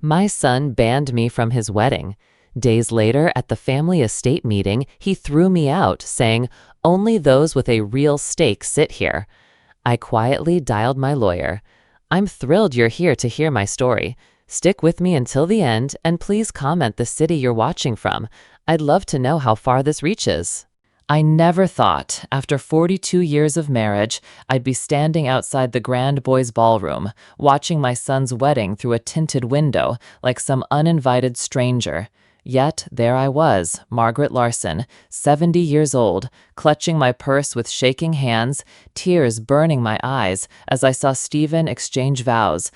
My son banned me from his wedding. Days later, at the family estate meeting, he threw me out, saying, "Only those with a real stake sit here." I quietly dialed my lawyer. "I'm thrilled you're here to hear my story. Stick with me until the end, and please comment the city you're watching from. I'd love to know how far this reaches." I never thought, after 42 years of marriage, I'd be standing outside the grand boys' ballroom, watching my son's wedding through a tinted window like some uninvited stranger. Yet there I was, Margaret Larson, 70 years old, clutching my purse with shaking hands, tears burning my eyes as I saw Stephen exchange vows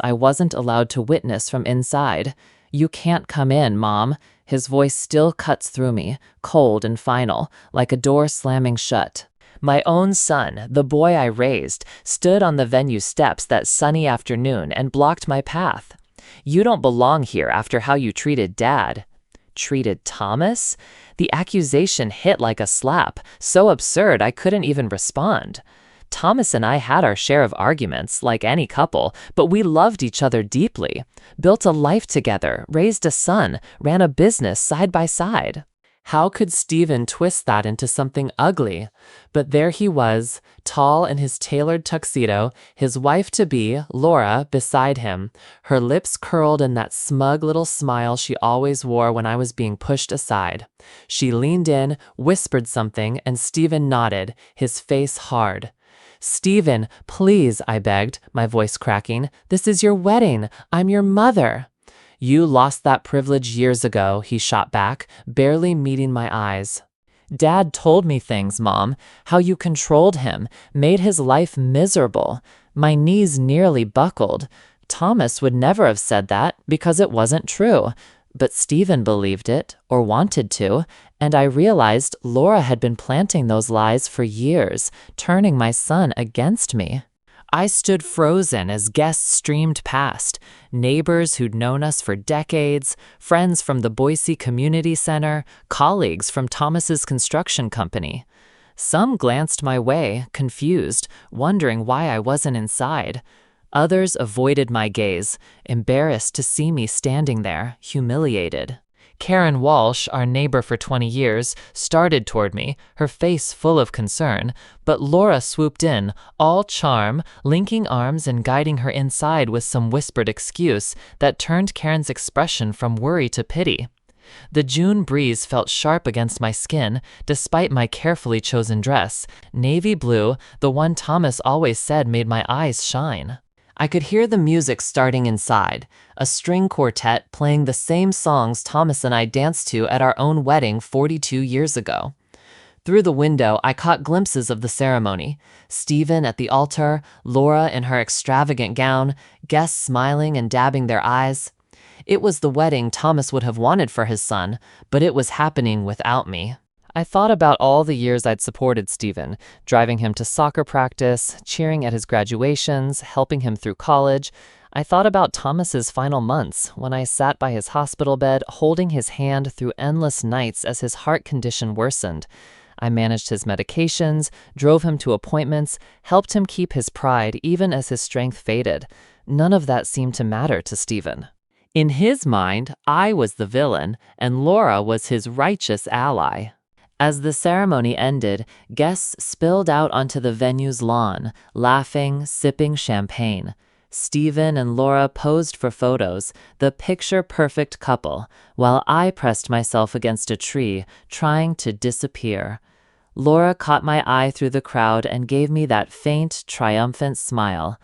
I wasn't allowed to witness from inside. "You can't come in, Mom." His voice still cuts through me, cold and final, like a door slamming shut. My own son, the boy I raised, stood on the venue steps that sunny afternoon and blocked my path. "You don't belong here after how you treated Dad." Treated Thomas? The accusation hit like a slap, so absurd I couldn't even respond. Thomas and I had our share of arguments, like any couple, but we loved each other deeply, built a life together, raised a son, ran a business side by side. How could Stephen twist that into something ugly? But there he was, tall in his tailored tuxedo, his wife-to-be, Laura, beside him, her lips curled in that smug little smile she always wore when I was being pushed aside. She leaned in, whispered something, and Stephen nodded, his face hard. "Stephen, please," I begged, my voice cracking. "This is your wedding. I'm your mother." "You lost that privilege years ago," he shot back, barely meeting my eyes. "Dad told me things, Mom, how you controlled him, made his life miserable." My knees nearly buckled. Thomas would never have said that because it wasn't true. But Stephen believed it, or wanted to, and I realized Laura had been planting those lies for years, turning my son against me. I stood frozen as guests streamed past, neighbors who'd known us for decades, friends from the Boise Community Center, colleagues from Thomas's construction company. Some glanced my way, confused, wondering why I wasn't inside. Others avoided my gaze, embarrassed to see me standing there, humiliated. Karen Walsh, our neighbor for 20 years, started toward me, her face full of concern, but Laura swooped in, all charm, linking arms and guiding her inside with some whispered excuse that turned Karen's expression from worry to pity. The June breeze felt sharp against my skin, despite my carefully chosen dress, navy blue, the one Thomas always said made my eyes shine. I could hear the music starting inside, a string quartet playing the same songs Thomas and I danced to at our own wedding 42 years ago. Through the window, I caught glimpses of the ceremony. Stephen at the altar, Laura in her extravagant gown, guests smiling and dabbing their eyes. It was the wedding Thomas would have wanted for his son, but it was happening without me. I thought about all the years I'd supported Stephen, driving him to soccer practice, cheering at his graduations, helping him through college. I thought about Thomas's final months, when I sat by his hospital bed, holding his hand through endless nights as his heart condition worsened. I managed his medications, drove him to appointments, helped him keep his pride even as his strength faded. None of that seemed to matter to Stephen. In his mind, I was the villain, and Laura was his righteous ally. As the ceremony ended, guests spilled out onto the venue's lawn, laughing, sipping champagne. Stephen and Laura posed for photos, the picture-perfect couple, while I pressed myself against a tree, trying to disappear. Laura caught my eye through the crowd and gave me that faint, triumphant smile.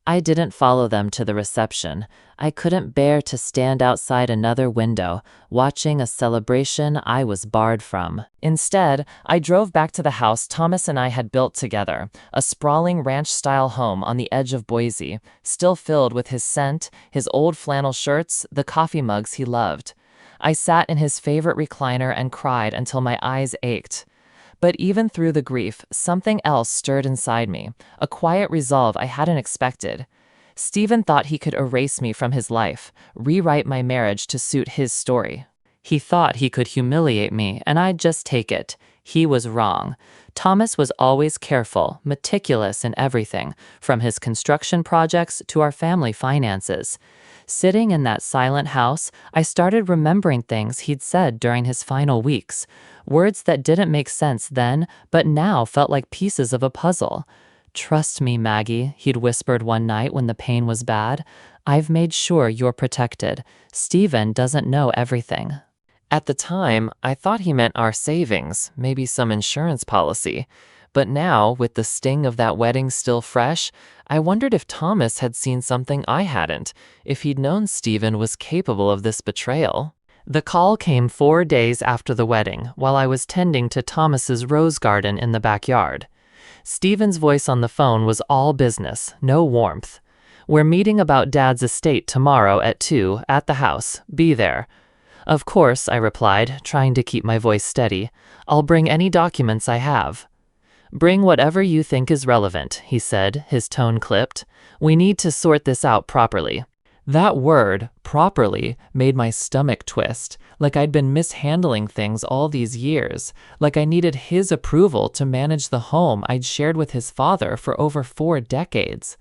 I didn't follow them to the reception. I couldn't bear to stand outside another window, watching a celebration I was barred from. Instead, I drove back to the house Thomas and I had built together, a sprawling ranch-style home on the edge of Boise, still filled with his scent, his old flannel shirts, the coffee mugs he loved. I sat in his favorite recliner and cried until my eyes ached. But even through the grief, something else stirred inside me, a quiet resolve I hadn't expected. Stephen thought he could erase me from his life, rewrite my marriage to suit his story. He thought he could humiliate me, and I'd just take it. He was wrong. Thomas was always careful, meticulous in everything, from his construction projects to our family finances. Sitting in that silent house, I started remembering things he'd said during his final weeks, words that didn't make sense then, but now felt like pieces of a puzzle. "Trust me, Maggie," he'd whispered one night when the pain was bad. "I've made sure you're protected. Stephen doesn't know everything." At the time, I thought he meant our savings, maybe some insurance policy. But now, with the sting of that wedding still fresh, I wondered if Thomas had seen something I hadn't, if he'd known Stephen was capable of this betrayal. The call came 4 days after the wedding, while I was tending to Thomas's rose garden in the backyard. Stephen's voice on the phone was all business, no warmth. "We're meeting about Dad's estate tomorrow at 2 at the house. Be there." "Of course," I replied, trying to keep my voice steady. "I'll bring any documents I have." "Bring whatever you think is relevant," he said, his tone clipped. "We need to sort this out properly." That word, properly, made my stomach twist, like I'd been mishandling things all these years, like I needed his approval to manage the home I'd shared with his father for over 4 decades.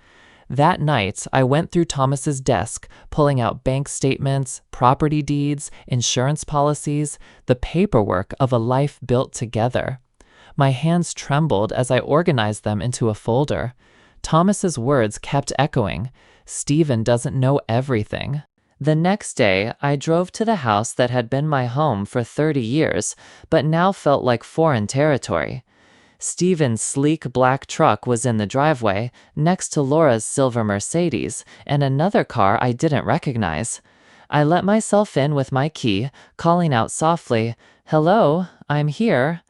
That night, I went through Thomas's desk, pulling out bank statements, property deeds, insurance policies, the paperwork of a life built together. My hands trembled as I organized them into a folder. Thomas's words kept echoing. "Stephen doesn't know everything." The next day, I drove to the house that had been my home for 30 years, but now felt like foreign territory. Stephen's sleek black truck was in the driveway, next to Laura's silver Mercedes, and another car I didn't recognize. I let myself in with my key, calling out softly, "Hello, I'm here."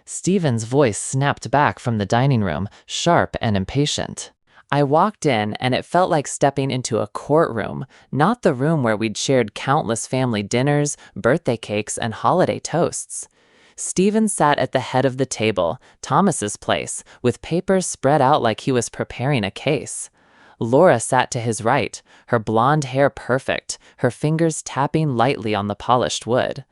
Stephen's voice snapped back from the dining room, sharp and impatient. I walked in, and it felt like stepping into a courtroom, not the room where we'd shared countless family dinners, birthday cakes, and holiday toasts. Stephen sat at the head of the table, Thomas's place, with papers spread out like he was preparing a case. Laura sat to his right, her blonde hair perfect, her fingers tapping lightly on the polished wood.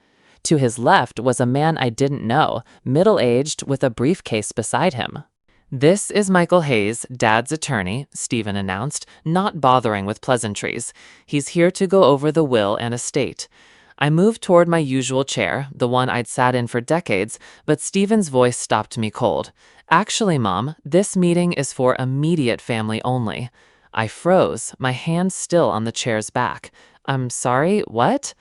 To his left was a man I didn't know, middle-aged, with a briefcase beside him. "This is Michael Hayes, Dad's attorney," Stephen announced, not bothering with pleasantries. "He's here to go over the will and estate." I moved toward my usual chair, the one I'd sat in for decades, but Stephen's voice stopped me cold. "Actually, Mom, this meeting is for immediate family only." I froze, my hand still on the chair's back. "I'm sorry, what?"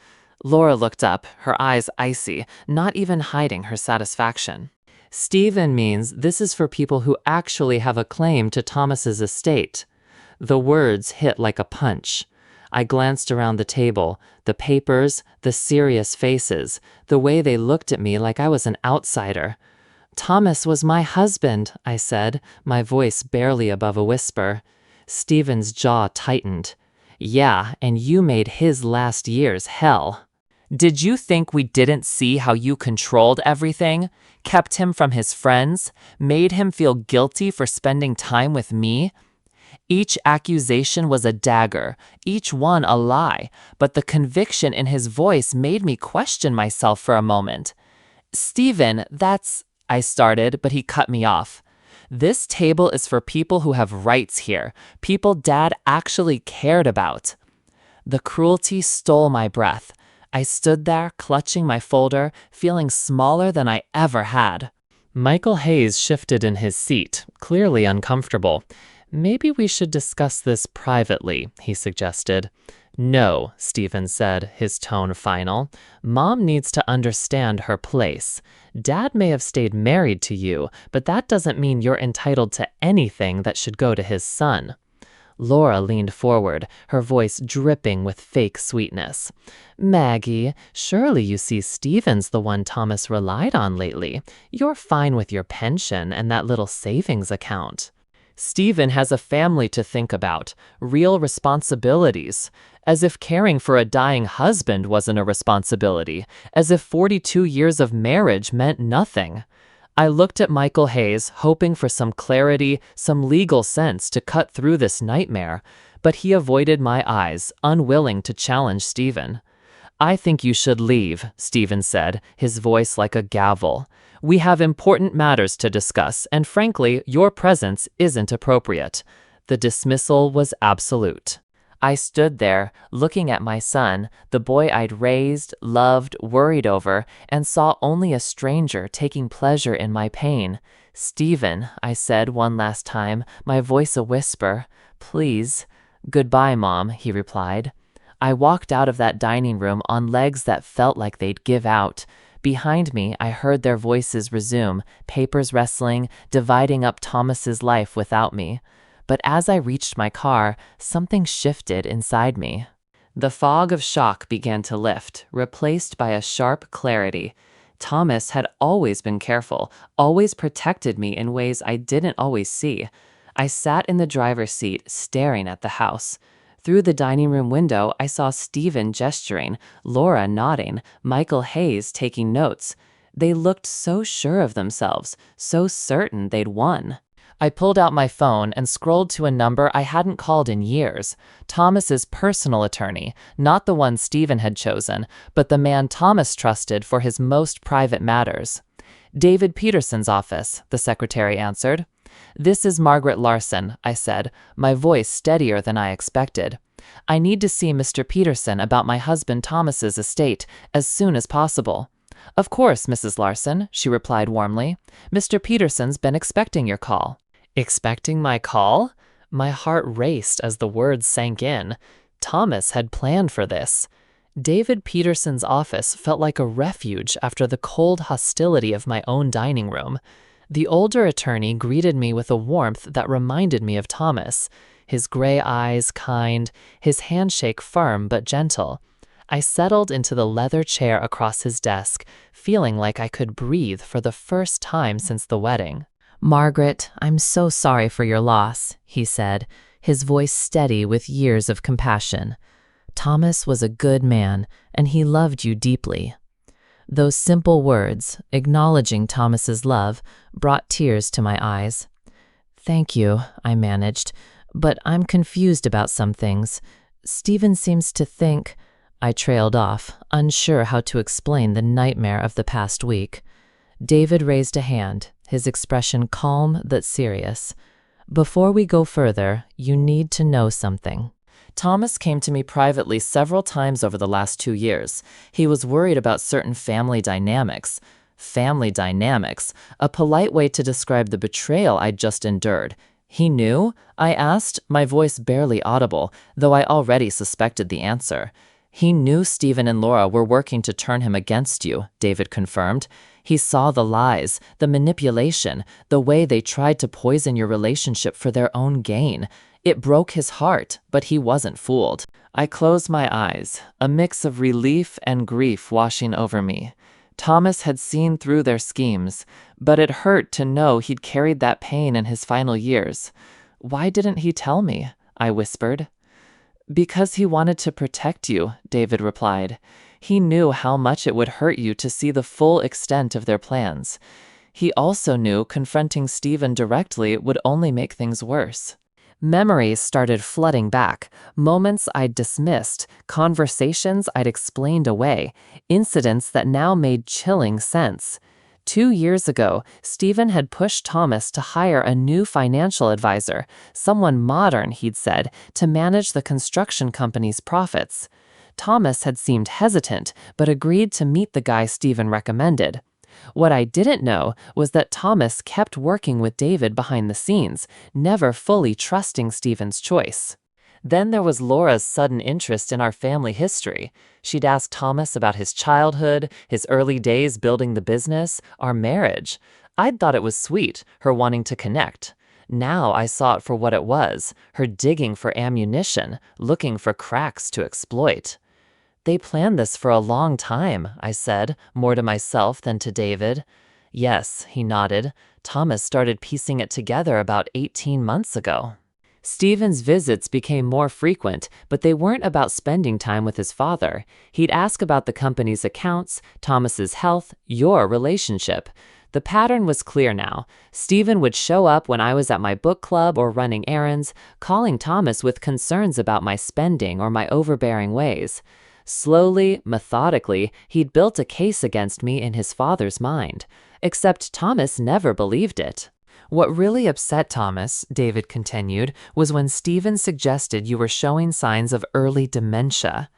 Laura looked up, her eyes icy, not even hiding her satisfaction. "Stephen means this is for people who actually have a claim to Thomas's estate." The words hit like a punch. I glanced around the table, the papers, the serious faces, the way they looked at me like I was an outsider. "Thomas was my husband," I said, my voice barely above a whisper. Stephen's jaw tightened. "Yeah, and you made his last years hell." "Did you think we didn't see how you controlled everything? Kept him from his friends? Made him feel guilty for spending time with me?" Each accusation was a dagger, each one a lie, but the conviction in his voice made me question myself for a moment. "Stephen, that's—" I started, but he cut me off. "This table is for people who have rights here, people Dad actually cared about." The cruelty stole my breath. I stood there, clutching my folder, feeling smaller than I ever had. Michael Hayes shifted in his seat, clearly uncomfortable. "Maybe we should discuss this privately," he suggested. "No," Stephen said, his tone final. "Mom needs to understand her place. Dad may have stayed married to you, but that doesn't mean you're entitled to anything that should go to his son." Laura leaned forward, her voice dripping with fake sweetness. "Maggie, surely you see Stephen's the one Thomas relied on lately. You're fine with your pension and that little savings account." "Stephen has a family to think about, real responsibilities. As if caring for a dying husband wasn't a responsibility, as if 42 years of marriage meant nothing." I looked at Michael Hayes, hoping for some clarity, some legal sense to cut through this nightmare, but he avoided my eyes, unwilling to challenge Stephen. "I think you should leave," Stephen said, his voice like a gavel. "We have important matters to discuss, and frankly, your presence isn't appropriate." The dismissal was absolute. I stood there, looking at my son, the boy I'd raised, loved, worried over, and saw only a stranger taking pleasure in my pain. "Stephen," I said one last time, my voice a whisper. "Please." "Goodbye, Mom," he replied. I walked out of that dining room on legs that felt like they'd give out. Behind me, I heard their voices resume, papers wrestling, dividing up Thomas's life without me. But as I reached my car, something shifted inside me. The fog of shock began to lift, replaced by a sharp clarity. Thomas had always been careful, always protected me in ways I didn't always see. I sat in the driver's seat, staring at the house. Through the dining room window, I saw Stephen gesturing, Laura nodding, Michael Hayes taking notes. They looked so sure of themselves, so certain they'd won. I pulled out my phone and scrolled to a number I hadn't called in years. Thomas's personal attorney, not the one Stephen had chosen, but the man Thomas trusted for his most private matters. "David Peterson's office," the secretary answered. "This is Margaret Larson," I said, my voice steadier than I expected. "I need to see Mr. Peterson about my husband Thomas's estate as soon as possible." "Of course, Mrs. Larson," she replied warmly. "Mr. Peterson's been expecting your call." Expecting my call? My heart raced as the words sank in. Thomas had planned for this. David Peterson's office felt like a refuge after the cold hostility of my own dining room. The older attorney greeted me with a warmth that reminded me of Thomas, his gray eyes kind, his handshake firm but gentle. I settled into the leather chair across his desk, feeling like I could breathe for the first time since the wedding. "Margaret, I'm so sorry for your loss," he said, his voice steady with years of compassion. "Thomas was a good man, and he loved you deeply." Those simple words, acknowledging Thomas's love, brought tears to my eyes. "Thank you," I managed, "but I'm confused about some things. Stephen seems to think—" I trailed off, unsure how to explain the nightmare of the past week. David raised a hand, his expression calm but serious. "Before we go further, you need to know something." Thomas came to me privately several times over the last 2 years. He was worried about certain family dynamics. Family dynamics, a polite way to describe the betrayal I'd just endured. "He knew?" I asked, my voice barely audible, though I already suspected the answer. "He knew Stephen and Laura were working to turn him against you," David confirmed. "He saw the lies, the manipulation, the way they tried to poison your relationship for their own gain. It broke his heart, but he wasn't fooled." I closed my eyes, a mix of relief and grief washing over me. Thomas had seen through their schemes, but it hurt to know he'd carried that pain in his final years. "Why didn't he tell me?" I whispered. "Because he wanted to protect you," David replied. "He knew how much it would hurt you to see the full extent of their plans. He also knew confronting Stephen directly would only make things worse." Memories started flooding back, moments I'd dismissed, conversations I'd explained away, incidents that now made chilling sense. 2 years ago, Stephen had pushed Thomas to hire a new financial advisor, someone modern, he'd said, to manage the construction company's profits. Thomas had seemed hesitant, but agreed to meet the guy Stephen recommended. What I didn't know was that Thomas kept working with David behind the scenes, never fully trusting Stephen's choice. Then there was Laura's sudden interest in our family history. She'd asked Thomas about his childhood, his early days building the business, our marriage. I'd thought it was sweet, her wanting to connect. Now I saw it for what it was, her digging for ammunition, looking for cracks to exploit. "They planned this for a long time," I said, more to myself than to David. "Yes," he nodded. "Thomas started piecing it together about 18 months ago." Stephen's visits became more frequent, but they weren't about spending time with his father. He'd ask about the company's accounts, Thomas's health, your relationship. The pattern was clear now. Stephen would show up when I was at my book club or running errands, calling Thomas with concerns about my spending or my overbearing ways. Slowly, methodically, he'd built a case against me in his father's mind. Except Thomas never believed it. What really upset Thomas, David continued, was when Stephen suggested you were showing signs of early dementia.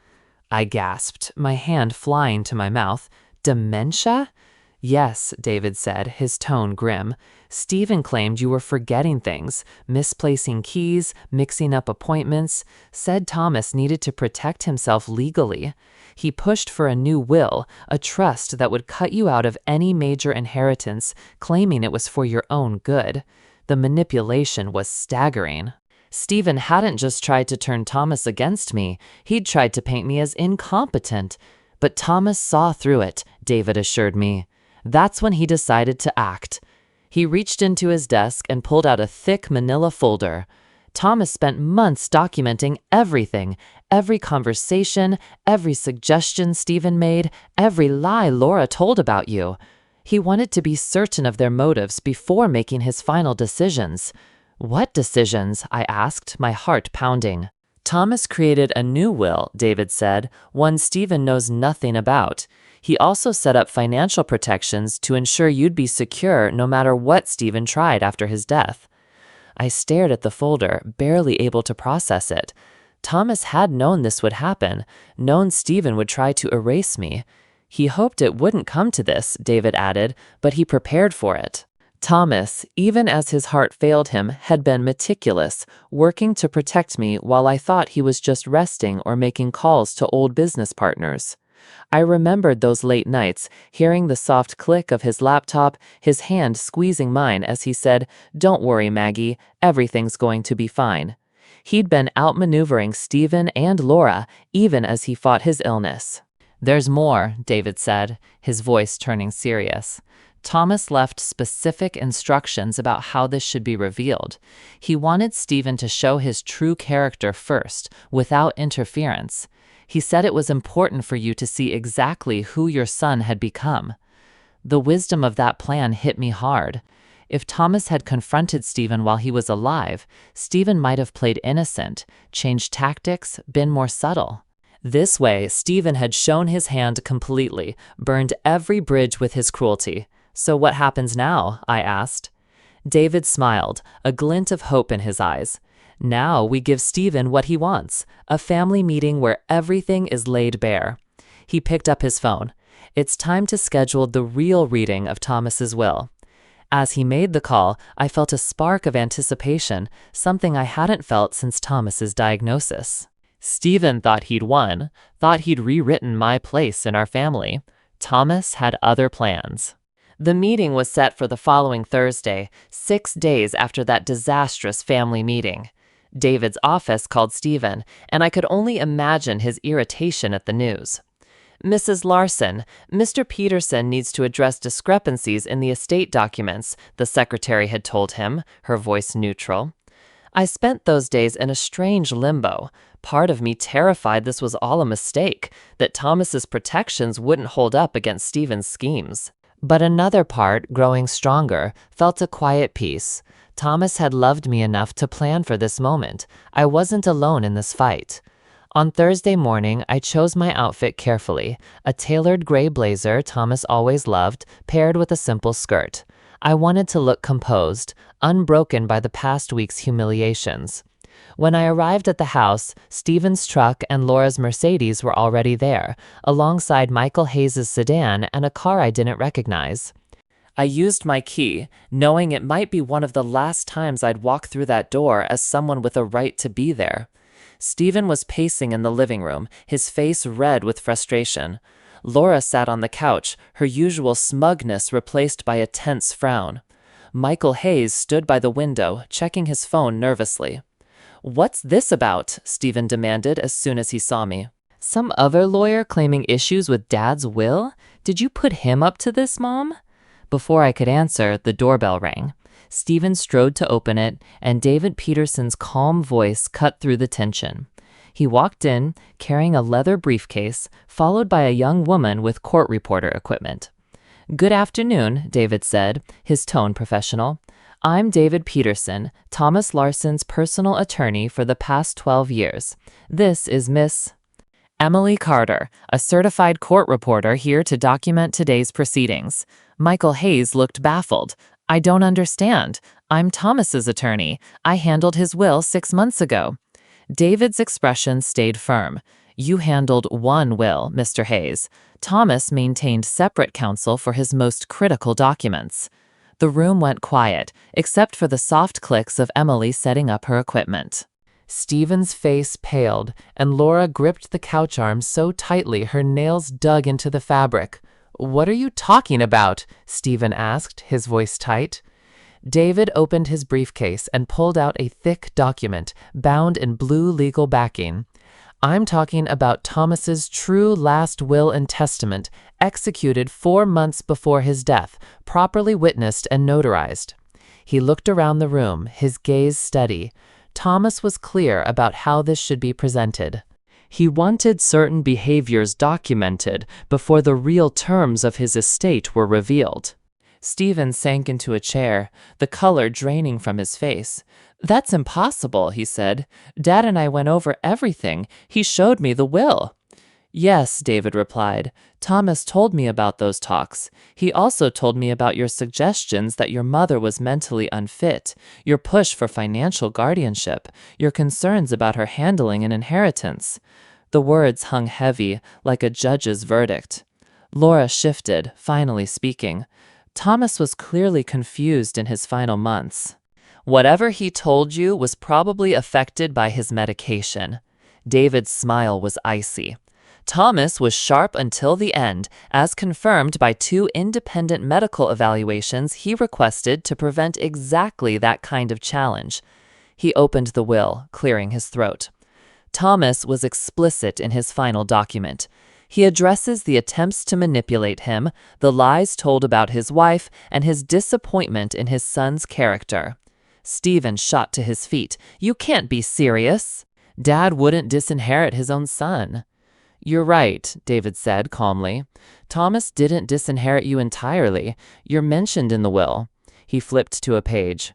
I gasped, my hand flying to my mouth. Dementia? Yes, David said, his tone grim. Stephen claimed you were forgetting things, misplacing keys, mixing up appointments, said Thomas needed to protect himself legally. He pushed for a new will, a trust that would cut you out of any major inheritance, claiming it was for your own good. The manipulation was staggering. Stephen hadn't just tried to turn Thomas against me, he'd tried to paint me as incompetent. But Thomas saw through it, David assured me. That's when he decided to act. He reached into his desk and pulled out a thick manila folder. Thomas spent months documenting everything, every conversation, every suggestion Stephen made, every lie Laura told about you. He wanted to be certain of their motives before making his final decisions. What decisions? I asked, my heart pounding. Thomas created a new will, David said, one Stephen knows nothing about. He also set up financial protections to ensure you'd be secure no matter what Stephen tried after his death. I stared at the folder, barely able to process it. Thomas had known this would happen, known Stephen would try to erase me. He hoped it wouldn't come to this, David added, but he prepared for it. Thomas, even as his heart failed him, had been meticulous, working to protect me while I thought he was just resting or making calls to old business partners. I remembered those late nights, hearing the soft click of his laptop, his hand squeezing mine as he said, "Don't worry, Maggie, everything's going to be fine." He'd been outmaneuvering Stephen and Laura, even as he fought his illness. "There's more," David said, his voice turning serious. Thomas left specific instructions about how this should be revealed. He wanted Stephen to show his true character first, without interference. He said it was important for you to see exactly who your son had become. The wisdom of that plan hit me hard. If Thomas had confronted Stephen while he was alive, Stephen might have played innocent, changed tactics, been more subtle. This way, Stephen had shown his hand completely, burned every bridge with his cruelty. "So what happens now?" I asked. David smiled, a glint of hope in his eyes. "Now we give Stephen what he wants, a family meeting where everything is laid bare." He picked up his phone. "It's time to schedule the real reading of Thomas's will." As he made the call, I felt a spark of anticipation, something I hadn't felt since Thomas's diagnosis. Stephen thought he'd won, thought he'd rewritten my place in our family. Thomas had other plans. The meeting was set for the following Thursday, 6 days after that disastrous family meeting. David's office called Stephen, and I could only imagine his irritation at the news. "Mrs. Larson, Mr. Peterson needs to address discrepancies in the estate documents," the secretary had told him, her voice neutral. I spent those days in a strange limbo, part of me terrified this was all a mistake, that Thomas's protections wouldn't hold up against Stephen's schemes. But another part, growing stronger, felt a quiet peace. Thomas had loved me enough to plan for this moment. I wasn't alone in this fight. On Thursday morning, I chose my outfit carefully, a tailored gray blazer Thomas always loved, paired with a simple skirt. I wanted to look composed, unbroken by the past week's humiliations. When I arrived at the house, Stephen's truck and Laura's Mercedes were already there, alongside Michael Hayes' sedan and a car I didn't recognize. I used my key, knowing it might be one of the last times I'd walk through that door as someone with a right to be there. Stephen was pacing in the living room, his face red with frustration. Laura sat on the couch, her usual smugness replaced by a tense frown. Michael Hayes stood by the window, checking his phone nervously. "What's this about?" Stephen demanded as soon as he saw me. "Some other lawyer claiming issues with Dad's will? Did you put him up to this, Mom?" Before I could answer, the doorbell rang. Stephen strode to open it, and David Peterson's calm voice cut through the tension. He walked in, carrying a leather briefcase, followed by a young woman with court reporter equipment. "Good afternoon," David said, his tone professional. "I'm David Peterson, Thomas Larson's personal attorney for the past 12 years. This is Miss Emily Carter, a certified court reporter here to document today's proceedings." Michael Hayes looked baffled. I don't understand. I'm Thomas's attorney. I handled his will 6 months ago. David's expression stayed firm. You handled one will, Mr. Hayes. Thomas maintained separate counsel for his most critical documents. The room went quiet, except for the soft clicks of Emily setting up her equipment. Stephen's face paled, and Laura gripped the couch arm so tightly her nails dug into the fabric. "What are you talking about?" Stephen asked, his voice tight. David opened his briefcase and pulled out a thick document, bound in blue legal backing. "I'm talking about Thomas's true last will and testament, executed 4 months before his death, properly witnessed and notarized." He looked around the room, his gaze steady. Thomas was clear about how this should be presented. He wanted certain behaviors documented before the real terms of his estate were revealed. Stephen sank into a chair, the color draining from his face. "That's impossible," he said. "Dad and I went over everything. He showed me the will." "Yes," David replied. "Thomas told me about those talks. He also told me about your suggestions that your mother was mentally unfit, your push for financial guardianship, your concerns about her handling an inheritance." The words hung heavy, like a judge's verdict. Laura shifted, finally speaking. Thomas was clearly confused in his final months. "Whatever he told you was probably affected by his medication." David's smile was icy. "Thomas was sharp until the end, as confirmed by 2 independent medical evaluations he requested to prevent exactly that kind of challenge." He opened the will, clearing his throat. Thomas was explicit in his final document. He addresses the attempts to manipulate him, the lies told about his wife, and his disappointment in his son's character. Stephen shot to his feet. "You can't be serious." "Dad wouldn't disinherit his own son." "You're right," David said calmly. "Thomas didn't disinherit you entirely. You're mentioned in the will." He flipped to a page.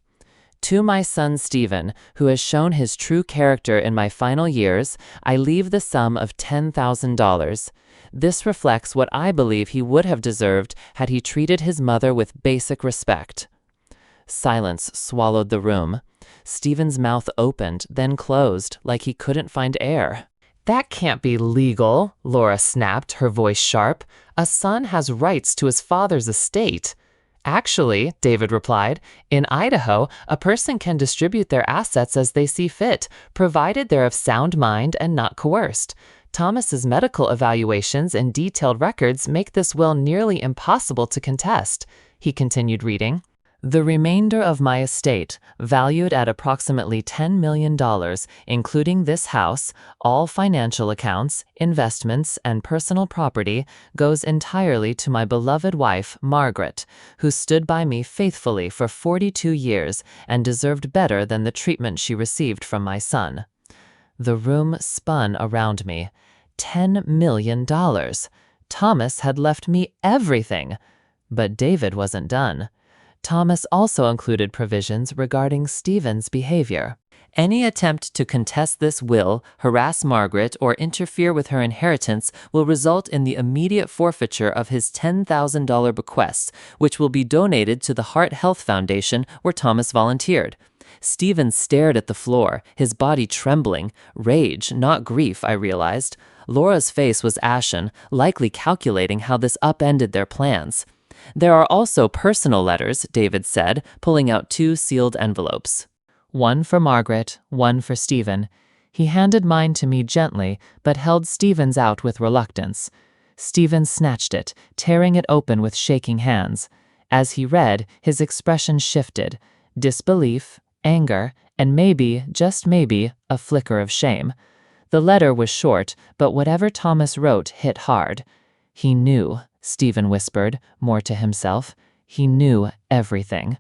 "To my son Stephen, who has shown his true character in my final years, I leave the sum of $10,000. This reflects what I believe he would have deserved had he treated his mother with basic respect." Silence swallowed the room. Stephen's mouth opened, then closed, like he couldn't find air. "That can't be legal," Laura snapped, her voice sharp. "A son has rights to his father's estate." "Actually," David replied, "in Idaho, a person can distribute their assets as they see fit, provided they're of sound mind and not coerced. Thomas's medical evaluations and detailed records make this will nearly impossible to contest." He continued reading. "The remainder of my estate, valued at approximately $10 million, including this house, all financial accounts, investments, and personal property, goes entirely to my beloved wife, Margaret, who stood by me faithfully for 42 years and deserved better than the treatment she received from my son." The room spun around me. $10 million. Thomas had left me everything. But David wasn't done. Thomas also included provisions regarding Stephen's behavior. "Any attempt to contest this will, harass Margaret, or interfere with her inheritance will result in the immediate forfeiture of his $10,000 bequests, which will be donated to the Heart Health Foundation where Thomas volunteered." Stephen stared at the floor, his body trembling. Rage, not grief, I realized. Laura's face was ashen, likely calculating how this upended their plans. "There are also personal letters," David said, pulling out 2 sealed envelopes. "One for Margaret, one for Stephen." He handed mine to me gently, but held Stephen's out with reluctance. Stephen snatched it, tearing it open with shaking hands. As he read, his expression shifted. Disbelief, anger, and maybe, just maybe, a flicker of shame. The letter was short, but whatever Thomas wrote hit hard. "He knew," Stephen whispered, more to himself. "He knew everything."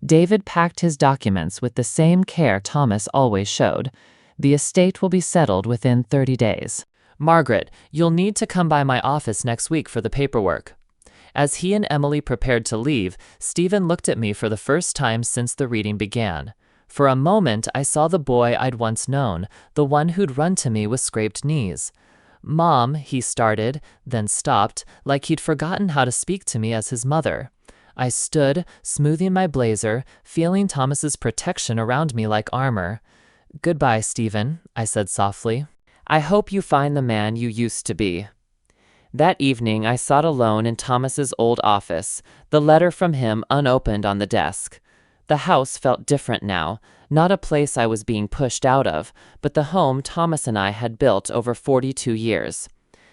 David packed his documents with the same care Thomas always showed. "The estate will be settled within 30 days. Margaret, you'll need to come by my office next week for the paperwork." As he and Emily prepared to leave, Stephen looked at me for the first time since the reading began. For a moment, I saw the boy I'd once known, the one who'd run to me with scraped knees. "Mom," he started, then stopped, like he'd forgotten how to speak to me as his mother. I stood, smoothing my blazer, feeling Thomas's protection around me like armor. "Goodbye, Stephen," I said softly. "I hope you find the man you used to be." That evening, I sat alone in Thomas's old office, the letter from him unopened on the desk. The house felt different now, not a place I was being pushed out of, but the home Thomas and I had built over 42 years.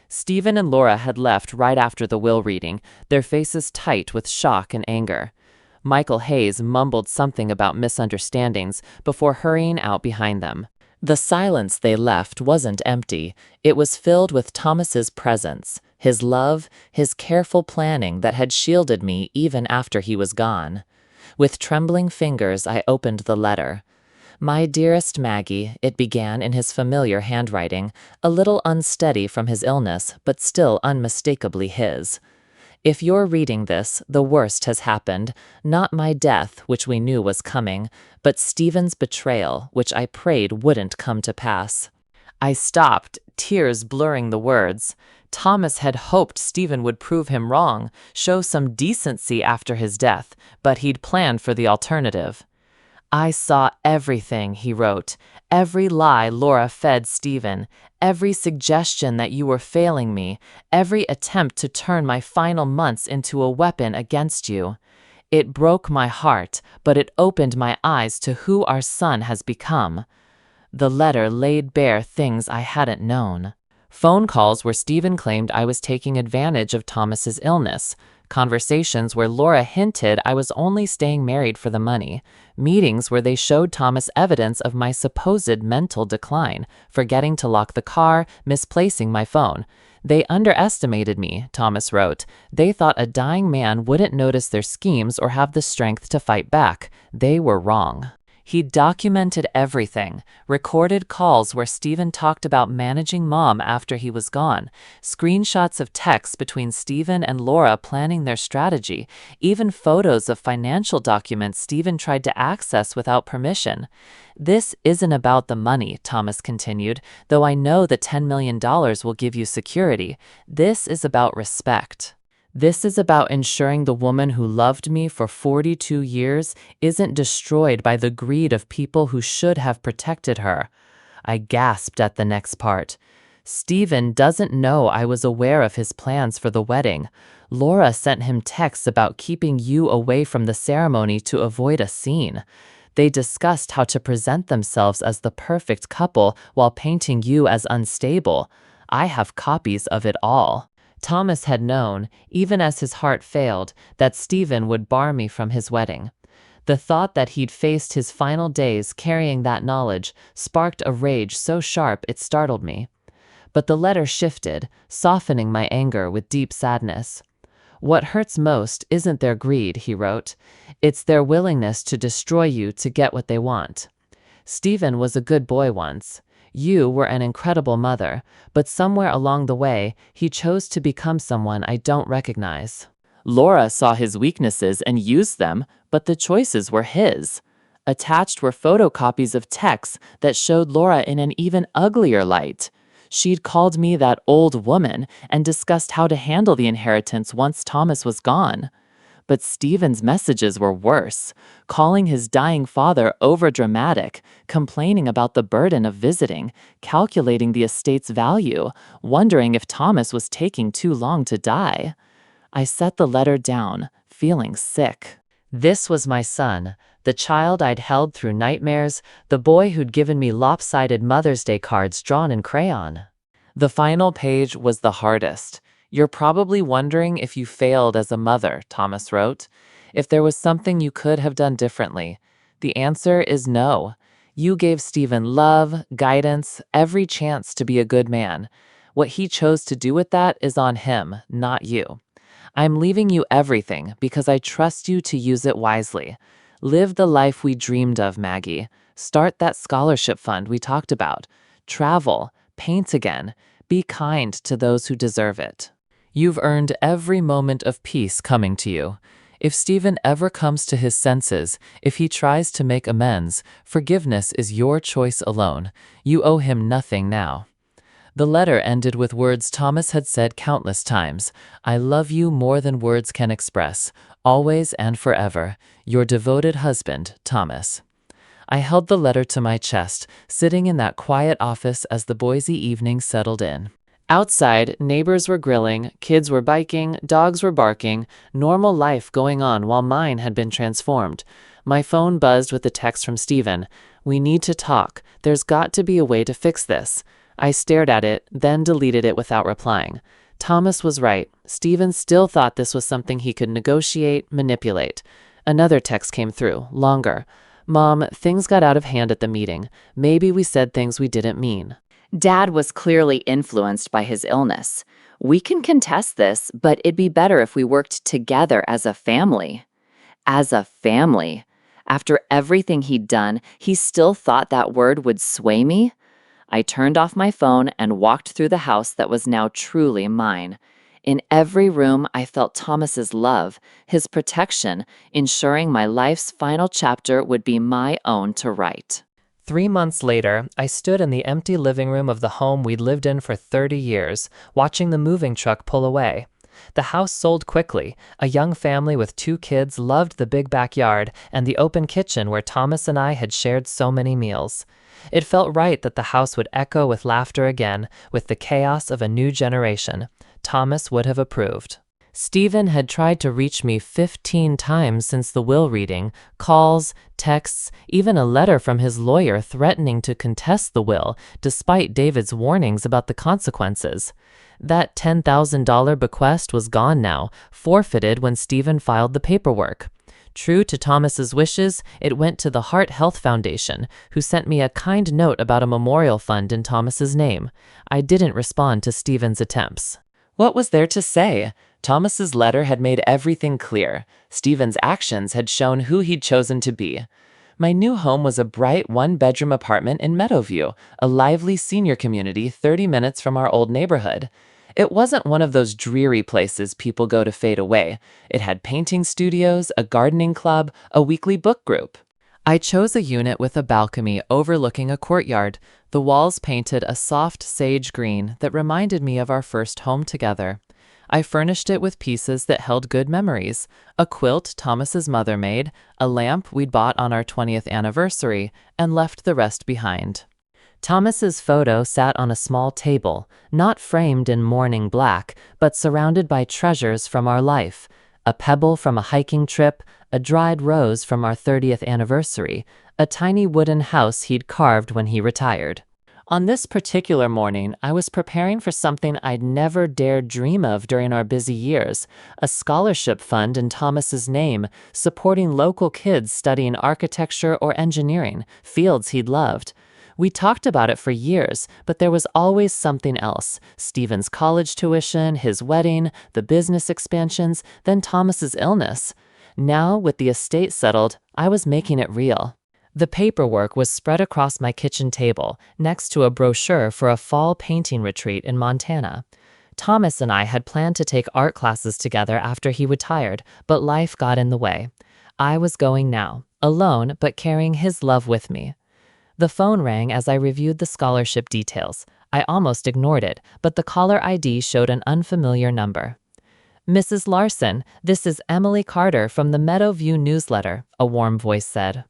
Stephen and Laura had left right after the will reading, their faces tight with shock and anger. Michael Hayes mumbled something about misunderstandings before hurrying out behind them. The silence they left wasn't empty. It was filled with Thomas's presence, his love, his careful planning that had shielded me even after he was gone. With trembling fingers, I opened the letter. "My dearest Maggie," it began in his familiar handwriting, a little unsteady from his illness, but still unmistakably his. "If you're reading this, the worst has happened. Not my death, which we knew was coming, but Stephen's betrayal, which I prayed wouldn't come to pass." I stopped, tears blurring the words. Thomas had hoped Stephen would prove him wrong, show some decency after his death, but he'd planned for the alternative. "I saw everything," he wrote, "every lie Laura fed Stephen, every suggestion that you were failing me, every attempt to turn my final months into a weapon against you. It broke my heart, but it opened my eyes to who our son has become." The letter laid bare things I hadn't known. Phone calls where Stephen claimed I was taking advantage of Thomas's illness. Conversations where Laura hinted I was only staying married for the money. Meetings where they showed Thomas evidence of my supposed mental decline, forgetting to lock the car, misplacing my phone. "They underestimated me," Thomas wrote. "They thought a dying man wouldn't notice their schemes or have the strength to fight back. They were wrong." He documented everything, recorded calls where Stephen talked about managing Mom after he was gone, screenshots of texts between Stephen and Laura planning their strategy, even photos of financial documents Stephen tried to access without permission. "This isn't about the money," Thomas continued, "though I know the $10 million will give you security. This is about respect. This is about ensuring the woman who loved me for 42 years isn't destroyed by the greed of people who should have protected her." I gasped at the next part. "Stephen doesn't know I was aware of his plans for the wedding. Laura sent him texts about keeping you away from the ceremony to avoid a scene. They discussed how to present themselves as the perfect couple while painting you as unstable. I have copies of it all." Thomas had known, even as his heart failed, that Stephen would bar me from his wedding. The thought that he'd faced his final days carrying that knowledge sparked a rage so sharp it startled me. But the letter shifted, softening my anger with deep sadness. "What hurts most isn't their greed," he wrote. "It's their willingness to destroy you to get what they want. Stephen was a good boy once. You were an incredible mother, but somewhere along the way, he chose to become someone I don't recognize. Laura saw his weaknesses and used them, but the choices were his. Attached were photocopies of texts that showed Laura in an even uglier light. She'd called me that old woman and discussed how to handle the inheritance once Thomas was gone. But Stephen's messages were worse, calling his dying father overdramatic, complaining about the burden of visiting, calculating the estate's value, wondering if Thomas was taking too long to die. I set the letter down, feeling sick. This was my son, the child I'd held through nightmares, the boy who'd given me lopsided Mother's Day cards drawn in crayon. The final page was the hardest. "You're probably wondering if you failed as a mother," Thomas wrote. "If there was something you could have done differently. The answer is no. You gave Stephen love, guidance, every chance to be a good man. What he chose to do with that is on him, not you. I'm leaving you everything because I trust you to use it wisely. Live the life we dreamed of, Maggie. Start that scholarship fund we talked about. Travel, paint again. Be kind to those who deserve it. You've earned every moment of peace coming to you. If Stephen ever comes to his senses, if he tries to make amends, forgiveness is your choice alone. You owe him nothing now." The letter ended with words Thomas had said countless times. "I love you more than words can express. Always and forever, your devoted husband, Thomas. I held the letter to my chest, sitting in that quiet office as the Boise evening settled in. Outside, neighbors were grilling, kids were biking, dogs were barking, normal life going on while mine had been transformed. My phone buzzed with a text from Stephen. "We need to talk. There's got to be a way to fix this." I stared at it, then deleted it without replying. Thomas was right. Stephen still thought this was something he could negotiate, manipulate. Another text came through, longer. "Mom, things got out of hand at the meeting. Maybe we said things we didn't mean." Dad was clearly influenced by his illness. We can contest this, but it'd be better if we worked together as a family. As a family. After everything he'd done, he still thought that word would sway me? I turned off my phone and walked through the house that was now truly mine. In every room, I felt Thomas's love, his protection, ensuring my life's final chapter would be my own to write. 3 months later, I stood in the empty living room of the home we'd lived in for 30 years, watching the moving truck pull away. The house sold quickly. A young family with 2 kids loved the big backyard and the open kitchen where Thomas and I had shared so many meals. It felt right that the house would echo with laughter again, with the chaos of a new generation. Thomas would have approved. Stephen had tried to reach me 15 times since the will reading, calls, texts, even a letter from his lawyer threatening to contest the will, despite David's warnings about the consequences. That $10,000 bequest was gone now, forfeited when Stephen filed the paperwork. True to Thomas's wishes, it went to the Heart Health Foundation, who sent me a kind note about a memorial fund in Thomas's name. I didn't respond to Stephen's attempts. What was there to say? Thomas's letter had made everything clear. Stephen's actions had shown who he'd chosen to be. My new home was a bright 1-bedroom apartment in Meadowview, a lively senior community 30 minutes from our old neighborhood. It wasn't one of those dreary places people go to fade away. It had painting studios, a gardening club, a weekly book group. I chose a unit with a balcony overlooking a courtyard. The walls painted a soft sage green that reminded me of our first home together. I furnished it with pieces that held good memories: a quilt Thomas's mother made, a lamp we'd bought on our 20th anniversary, and left the rest behind. Thomas's photo sat on a small table, not framed in mourning black, but surrounded by treasures from our life: a pebble from a hiking trip, a dried rose from our 30th anniversary, a tiny wooden house he'd carved when he retired. On this particular morning, I was preparing for something I'd never dared dream of during our busy years: a scholarship fund in Thomas's name, supporting local kids studying architecture or engineering, fields he'd loved. We talked about it for years, but there was always something else: Stephen's college tuition, his wedding, the business expansions, then Thomas's illness. Now, with the estate settled, I was making it real. The paperwork was spread across my kitchen table, next to a brochure for a fall painting retreat in Montana. Thomas and I had planned to take art classes together after he retired, but life got in the way. I was going now, alone but carrying his love with me. The phone rang as I reviewed the scholarship details. I almost ignored it, but the caller ID showed an unfamiliar number. "Mrs. Larson, this is Emily Carter from the Meadowview newsletter," a warm voice said.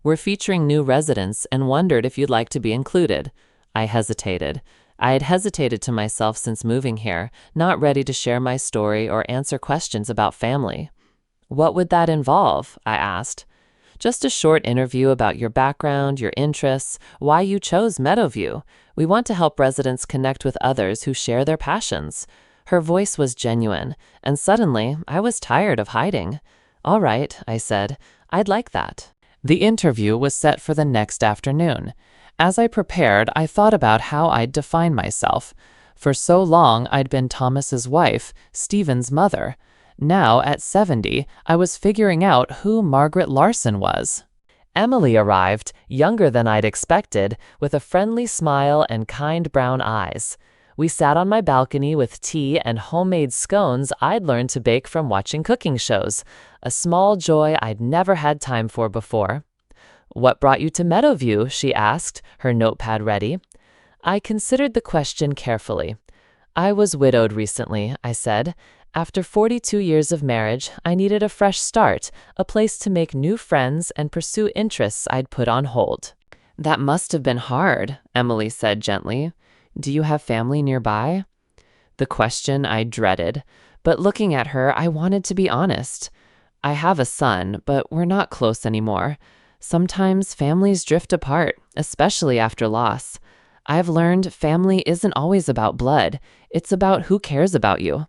"We're featuring new residents and wondered if you'd like to be included." I hesitated. I had hesitated to myself since moving here, not ready to share my story or answer questions about family. "What would that involve?" I asked. "Just a short interview about your background, your interests, why you chose Meadowview. We want to help residents connect with others who share their passions." Her voice was genuine, and suddenly I was tired of hiding. "All right," I said, "I'd like that." The interview was set for the next afternoon. As I prepared, I thought about how I'd define myself. For so long, I'd been Thomas's wife, Stephen's mother. Now, at 70, I was figuring out who Margaret Larson was. Emily arrived, younger than I'd expected, with a friendly smile and kind brown eyes. We sat on my balcony with tea and homemade scones I'd learned to bake from watching cooking shows, a small joy I'd never had time for before. "What brought you to Meadowview?" she asked, her notepad ready. I considered the question carefully. I was widowed recently, I said. After 42 years of marriage, I needed a fresh start, a place to make new friends and pursue interests I'd put on hold. That must have been hard, Emily said gently. Do you have family nearby? The question I dreaded, but looking at her, I wanted to be honest. I have a son, but we're not close anymore. Sometimes families drift apart, especially after loss. I've learned family isn't always about blood, it's about who cares about you.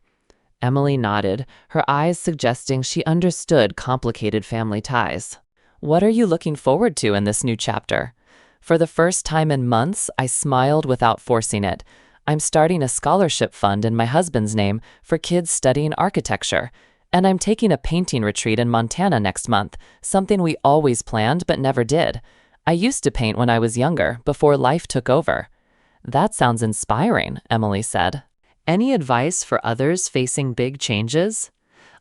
Emily nodded, her eyes suggesting she understood complicated family ties. What are you looking forward to in this new chapter? For the first time in months, I smiled without forcing it. I'm starting a scholarship fund in my husband's name for kids studying architecture. And I'm taking a painting retreat in Montana next month, something we always planned but never did. I used to paint when I was younger, before life took over. That sounds inspiring, Emily said. Any advice for others facing big changes?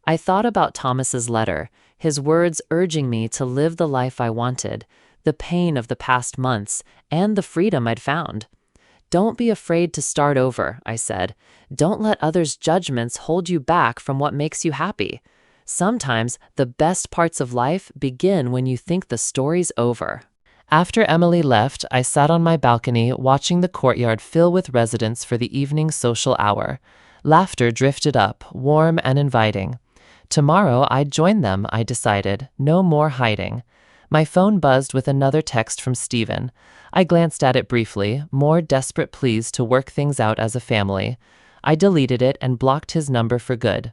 I thought about Thomas's letter, his words urging me to live the life I wanted, the pain of the past months, and the freedom I'd found. Don't be afraid to start over, I said. Don't let others' judgments hold you back from what makes you happy. Sometimes the best parts of life begin when you think the story's over. After Emily left, I sat on my balcony watching the courtyard fill with residents for the evening social hour. Laughter drifted up, warm and inviting. Tomorrow I'd join them, I decided. No more hiding. My phone buzzed with another text from Stephen. I glanced at it briefly, more desperate pleas to work things out as a family. I deleted it and blocked his number for good.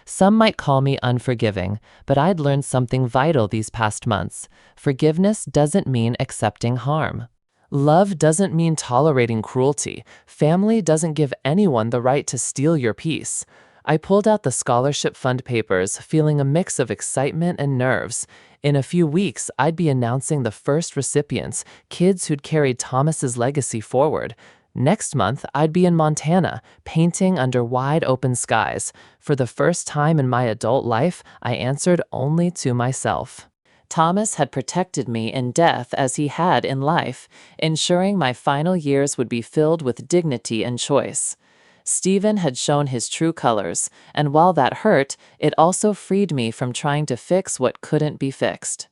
Some might call me unforgiving, but I'd learned something vital these past months. Forgiveness doesn't mean accepting harm. Love doesn't mean tolerating cruelty. Family doesn't give anyone the right to steal your peace. I pulled out the scholarship fund papers, feeling a mix of excitement and nerves. In a few weeks, I'd be announcing the first recipients, kids who'd carried Thomas's legacy forward. Next month, I'd be in Montana, painting under wide open skies. For the first time in my adult life, I answered only to myself. Thomas had protected me in death as he had in life, ensuring my final years would be filled with dignity and choice. Stephen had shown his true colors, and while that hurt, it also freed me from trying to fix what couldn't be fixed.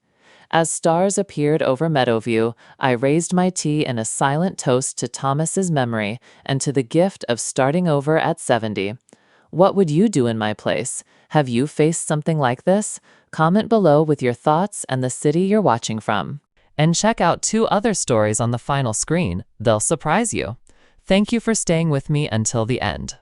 As stars appeared over Meadowview, I raised my tea in a silent toast to Thomas's memory and to the gift of starting over at 70. What would you do in my place? Have you faced something like this? Comment below with your thoughts and the city you're watching from. And check out 2 other stories on the final screen. They'll surprise you. Thank you for staying with me until the end.